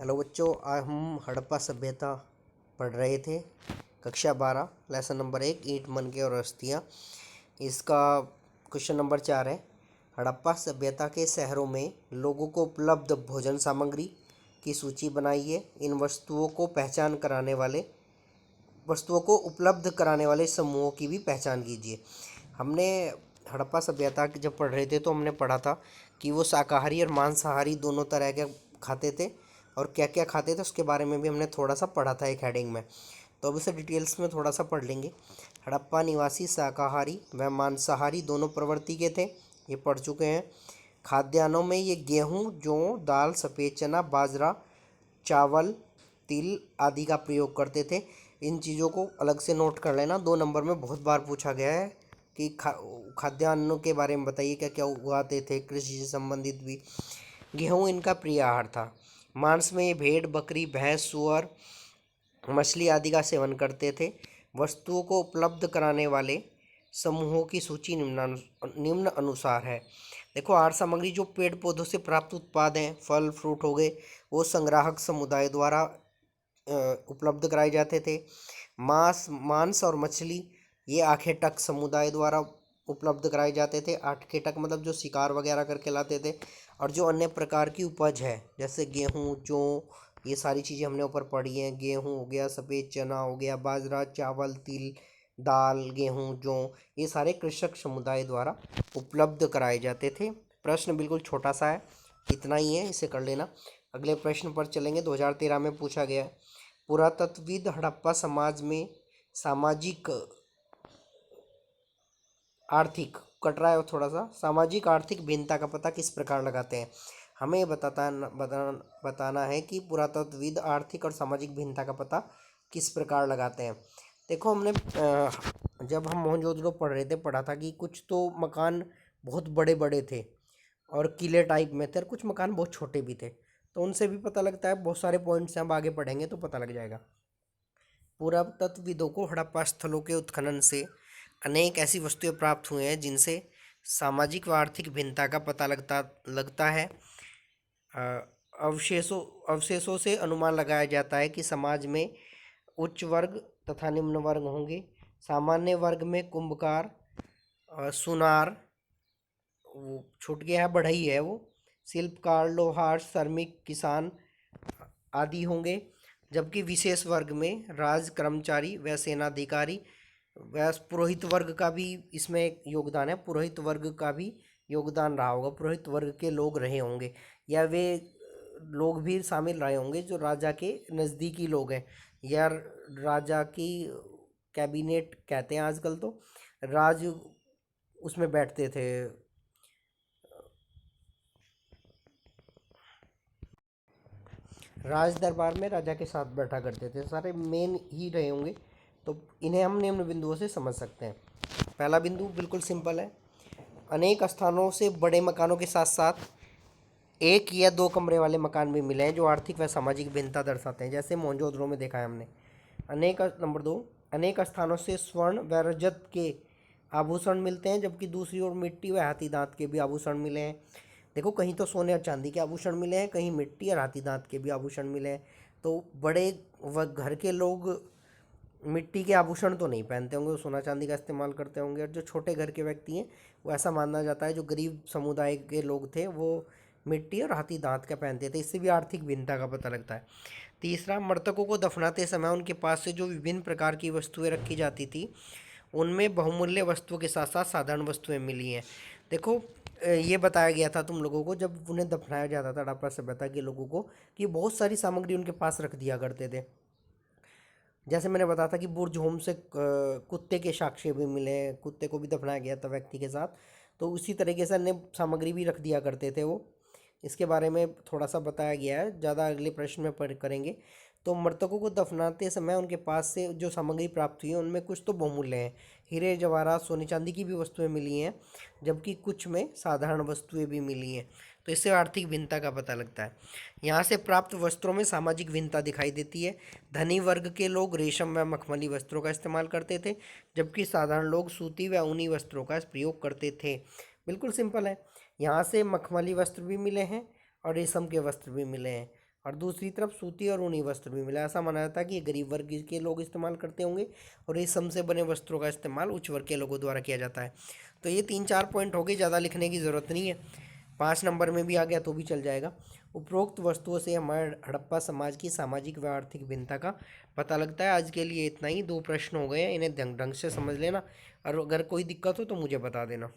Hello बच्चों, आज हम हड़प्पा सभ्यता पढ़ रहे थे। कक्षा 12 लेसन नंबर 1 ईंट मनके और अस्थियाँ। इसका क्वेश्चन नंबर 4 है। हड़प्पा सभ्यता के शहरों में लोगों को उपलब्ध भोजन सामग्री की सूची बनाइए। इन वस्तुओं को उपलब्ध कराने वाले समूहों की भी पहचान कीजिए। हमने हड़प्पा सभ्यता जब पढ़ रहे थे तो हमने पढ़ा था कि वो शाकाहारी और मांसाहारी दोनों तरह के खाते थे, और क्या क्या खाते थे उसके बारे में भी हमने थोड़ा सा पढ़ा था एक हेडिंग में। तो अब इसे डिटेल्स में थोड़ा सा पढ़ लेंगे। हड़प्पा निवासी शाकाहारी व मांसाहारी दोनों प्रवृत्ति के थे, ये पढ़ चुके हैं। खाद्यान्नों में ये गेहूँ, जौ, दाल, सफ़ेद चना, बाजरा, चावल, तिल आदि का प्रयोग करते थे। इन चीज़ों को अलग से नोट कर लेना, 2 नंबर में बहुत बार पूछा गया है कि खाद्यान्नों के बारे में बताइए क्या क्या उगाते थे, कृषि से संबंधित भी। गेहूँ इनका प्रिय आहार था। मांस में ये भेड़, बकरी, भैंस, सूअर, मछली आदि का सेवन करते थे। वस्तुओं को उपलब्ध कराने वाले समूहों की सूची निम्न अनुसार है। देखो, आहार सामग्री जो पेड़ पौधों से प्राप्त उत्पाद हैं, फल फ्रूट हो गए, वो संग्राहक समुदाय द्वारा उपलब्ध कराए जाते थे। मांस और मछली ये आखेटक समुदाय द्वारा उपलब्ध कराए जाते थे। आखेटक मतलब जो शिकार वगैरह करके लाते थे। और जो अन्य प्रकार की उपज है जैसे गेहूँ, जौ, ये सारी चीज़ें हमने ऊपर पढ़ी हैं। गेहूँ हो गया, सफ़ेद चना हो गया, बाजरा, चावल, तिल, दाल, गेहूँ, जौ, ये सारे कृषक समुदाय द्वारा उपलब्ध कराए जाते थे। प्रश्न बिल्कुल छोटा सा है, इतना ही है, इसे कर लेना। अगले प्रश्न पर चलेंगे। 2013 में पूछा गया है, पुरातत्वविद हड़प्पा समाज में सामाजिक आर्थिक कट रहा है थोड़ा सा, सामाजिक आर्थिक भिन्नता का पता किस प्रकार लगाते हैं। हमें बताना है कि पुरातत्वविद आर्थिक और सामाजिक भिन्नता का पता किस प्रकार लगाते हैं। देखो, हमने जब हम मोहनजोदड़ो पढ़ रहे थे पढ़ा था कि कुछ तो मकान बहुत बड़े बड़े थे और किले टाइप में थे, और कुछ मकान बहुत छोटे भी थे। तो उनसे भी पता लगता है, बहुत सारे पॉइंट्स हैं, हम आगे पढ़ेंगे तो पता लग जाएगा। पुरातत्वविदों को हड़प्पा स्थलों के उत्खनन से अनेक ऐसी वस्तुएं प्राप्त हुई हैं जिनसे सामाजिक व आर्थिक भिन्नता का पता लगता है। अ, अवशेषों से अनुमान लगाया जाता है कि समाज में उच्च वर्ग तथा निम्न वर्ग होंगे। सामान्य वर्ग में कुंभकार, सुनार, वो छूट गया है, बढ़ई है वो, शिल्पकार, लोहार, श्रमिक, किसान आदि होंगे। जबकि विशेष वर्ग में राज कर्मचारी व सेनाधिकारी व पुरोहित वर्ग का भी इसमें योगदान है। पुरोहित वर्ग का भी योगदान रहा होगा, पुरोहित वर्ग के लोग रहे होंगे, या वे लोग भी शामिल रहे होंगे जो राजा के नज़दीकी लोग हैं, या राजा की कैबिनेट कहते हैं आजकल तो, राज उसमें बैठते थे, राज दरबार में राजा के साथ बैठा करते थे, सारे मेन ही रहे होंगे। तो इन्हें हम निम्न बिंदुओं से समझ सकते हैं। पहला बिंदु बिल्कुल सिंपल है, अनेक स्थानों से बड़े मकानों के साथ साथ एक या दो कमरे वाले मकान भी मिले हैं जो आर्थिक व सामाजिक भिन्नता दर्शाते हैं, जैसे मोहनजोदड़ो में देखा है हमने। नंबर 2, अनेक स्थानों से स्वर्ण व रजत के आभूषण मिलते हैं, जबकि दूसरी ओर मिट्टी व हाथी दांत के भी आभूषण मिले हैं। देखो, कहीं तो सोने और चांदी के आभूषण मिले हैं, कहीं मिट्टी और हाथी दांत के भी आभूषण मिले हैं। तो बड़े व घर के लोग मिट्टी के आभूषण तो नहीं पहनते होंगे, वो सोना चांदी का इस्तेमाल करते होंगे। और जो छोटे घर के व्यक्ति हैं, वो ऐसा माना जाता है जो गरीब समुदाय के लोग थे वो मिट्टी और हाथी दांत का पहनते थे। इससे भी आर्थिक भिन्नता का पता लगता है। तीसरा, मृतकों को दफनाते समय उनके पास से जो विभिन्न प्रकार की वस्तुएं रखी जाती थी, उनमें बहुमूल्य वस्तुओं के साथ साथ साधारण वस्तुएं मिली हैं। देखो, ये बताया गया था तुम लोगों को जब उन्हें दफनाया जाता था हड़प्पा सभ्यता के लोगों को, कि बहुत सारी सामग्री उनके पास रख दिया करते थे। जैसे मैंने बताया था कि बुर्ज होम से कुत्ते के साक्ष्य भी मिले हैं, कुत्ते को भी दफनाया गया था व्यक्ति के साथ। तो उसी तरीके से अन्य सामग्री भी रख दिया करते थे वो। इसके बारे में थोड़ा सा बताया गया है, ज़्यादा अगले प्रश्न में पढ़ करेंगे। तो मृतकों को दफनाते समय उनके पास से जो सामग्री प्राप्त हुई है उनमें कुछ तो बहुमूल्य हैं, हीरे जवाहरात सोने चांदी की भी वस्तुएं मिली हैं, जबकि कुछ में साधारण वस्तुएं भी मिली हैं। तो इससे आर्थिक भिन्नता का पता लगता है। यहाँ से प्राप्त वस्त्रों में सामाजिक भिन्नता दिखाई देती है। धनी वर्ग के लोग रेशम व मखमली वस्त्रों का इस्तेमाल करते थे, जबकि साधारण लोग सूती व ऊनी वस्त्रों का प्रयोग करते थे। बिल्कुल सिंपल है। यहाँ से मखमली वस्त्र भी मिले हैं और रेशम के वस्त्र भी मिले हैं, और दूसरी तरफ सूती और ऊनी वस्त्र भी मिला। ऐसा माना जाता है कि ये गरीब वर्ग के लोग इस्तेमाल करते होंगे और रेशम से बने वस्त्रों का इस्तेमाल उच्च वर्ग के लोगों द्वारा किया जाता है। तो ये 3-4 पॉइंट हो गए, ज़्यादा लिखने की ज़रूरत नहीं है। 5 नंबर में भी आ गया तो भी चल जाएगा। उपरोक्त वस्तुओं से हमारे हड़प्पा समाज की सामाजिक व आर्थिक भिन्नता का पता लगता है। आज के लिए इतना ही। 2 प्रश्न हो गए हैं, इन्हें ढंग ढंग से समझ लेना और अगर कोई दिक्कत हो तो मुझे बता देना।